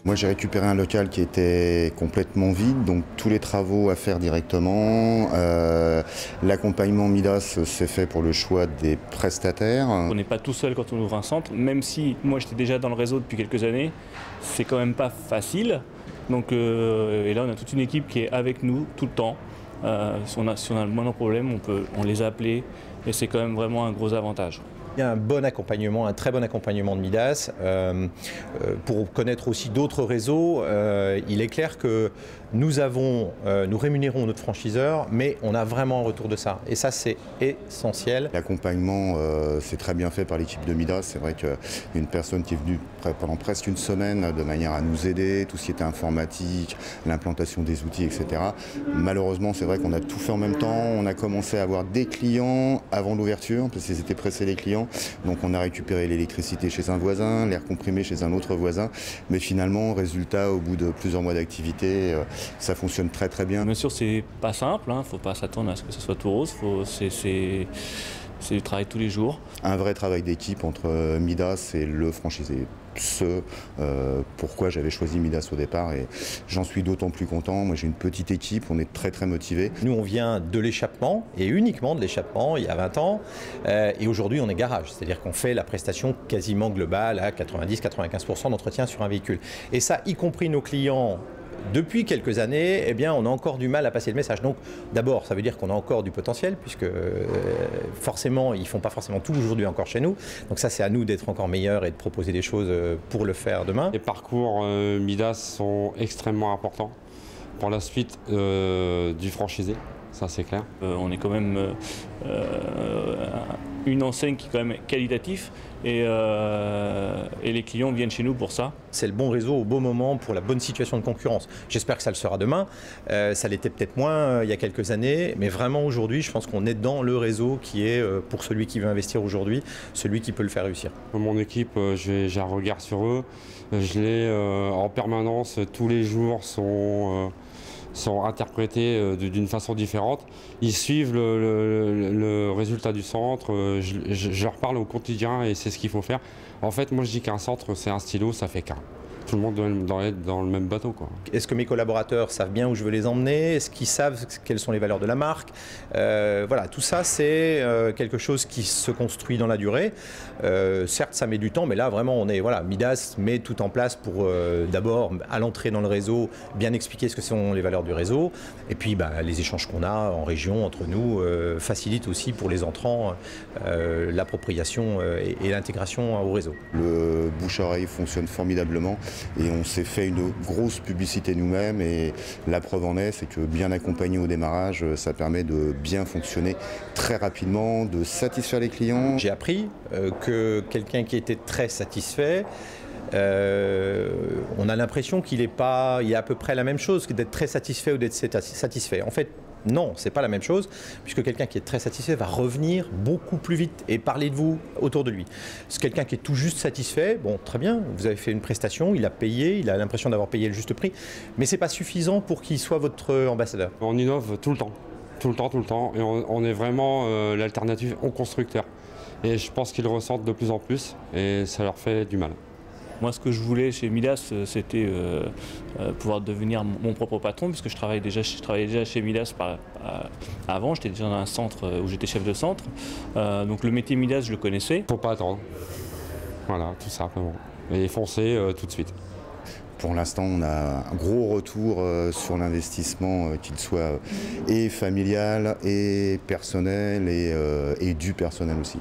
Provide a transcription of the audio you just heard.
Moi, j'ai récupéré un local qui était complètement vide, donc tous les travaux à faire directement. L'accompagnement Midas s'est fait pour le choix des prestataires. On n'est pas tout seul quand on ouvre un centre, même si moi j'étais déjà dans le réseau depuis quelques années, c'est quand même pas facile. Donc, et là, on a toute une équipe qui est avec nous tout le temps. Si on a le moindre problème, on les a appelés et c'est quand même vraiment un gros avantage. Il y a un bon accompagnement, un très bon accompagnement de Midas. Pour connaître aussi d'autres réseaux, il est clair que nous rémunérons notre franchiseur, mais on a vraiment un retour de ça. Et ça, c'est essentiel. L'accompagnement, c'est très bien fait par l'équipe de Midas. C'est vrai qu'une personne qui est venue pendant presque une semaine de manière à nous aider, tout ce qui était informatique, l'implantation des outils, etc. Malheureusement, c'est vrai qu'on a tout fait en même temps. On a commencé à avoir des clients avant l'ouverture, parce qu'ils étaient pressés les clients. Donc on a récupéré l'électricité chez un voisin, l'air comprimé chez un autre voisin. Mais finalement, résultat, au bout de plusieurs mois d'activité, ça fonctionne très très bien. Bien sûr, c'est pas simple, hein, faut pas s'attendre à ce que ce soit tout rose. C'est du travail tous les jours. Un vrai travail d'équipe entre Midas et le franchisé. Pourquoi j'avais choisi Midas au départ et j'en suis d'autant plus content. Moi j'ai une petite équipe, on est très très motivés. Nous on vient de l'échappement et uniquement de l'échappement il y a 20 ans et aujourd'hui on est garage, c'est-à-dire qu'on fait la prestation quasiment globale à 90-95% d'entretien sur un véhicule. Et ça, y compris nos clients. Depuis quelques années, eh bien, on a encore du mal à passer le message. Donc, d'abord, ça veut dire qu'on a encore du potentiel, puisque forcément, ils ne font pas forcément tout aujourd'hui encore chez nous. Donc ça, c'est à nous d'être encore meilleurs et de proposer des choses pour le faire demain. Les parcours Midas sont extrêmement importants pour la suite du franchisé. Ça, c'est clair. On est quand même une enseigne qui est quand même qualitative et les clients viennent chez nous pour ça. C'est le bon réseau au bon moment pour la bonne situation de concurrence. J'espère que ça le sera demain. Ça l'était peut-être moins il y a quelques années, mais vraiment aujourd'hui, je pense qu'on est dans le réseau qui est, pour celui qui veut investir aujourd'hui, celui qui peut le faire réussir. Mon équipe, j'ai un regard sur eux. Je l'ai en permanence, tous les jours sont interprétés d'une façon différente. Ils suivent le résultat du centre, je leur parle au quotidien et c'est ce qu'il faut faire. En fait, moi je dis qu'un centre c'est un stylo, ça fait qu'un. Tout le monde doit être dans le même bateau, quoi. Est-ce que mes collaborateurs savent bien où je veux les emmener? Est-ce qu'ils savent quelles sont les valeurs de la marque? Voilà, tout ça c'est quelque chose qui se construit dans la durée. Certes, ça met du temps, mais là vraiment Midas met tout en place pour d'abord à l'entrée dans le réseau bien expliquer ce que sont les valeurs du réseau, et puis les échanges qu'on a en région entre nous facilitent aussi pour les entrants l'appropriation et l'intégration au réseau. Le bouche-oreille fonctionne formidablement. Et on s'est fait une grosse publicité nous-mêmes et la preuve en est, c'est que bien accompagné au démarrage, ça permet de bien fonctionner très rapidement, de satisfaire les clients. J'ai appris que quelqu'un qui était très satisfait, on a l'impression qu'il est à peu près la même chose que d'être très satisfait ou d'être satisfait. En fait, non, c'est pas la même chose, puisque quelqu'un qui est très satisfait va revenir beaucoup plus vite et parler de vous autour de lui. C'est quelqu'un qui est tout juste satisfait, bon, très bien, vous avez fait une prestation, il a payé, il a l'impression d'avoir payé le juste prix, mais c'est pas suffisant pour qu'il soit votre ambassadeur. On innove tout le temps, et on est vraiment l'alternative aux constructeurs. Et je pense qu'ils le ressentent de plus en plus, et ça leur fait du mal. Moi, ce que je voulais chez Midas, c'était pouvoir devenir mon propre patron, puisque je travaillais déjà chez Midas avant. J'étais déjà dans un centre où j'étais chef de centre. Donc le métier Midas, je le connaissais. Faut pas attendre. Voilà, tout simplement. Et foncer tout de suite. Pour l'instant, on a un gros retour sur l'investissement, qu'il soit et familial, et personnel, et du personnel aussi.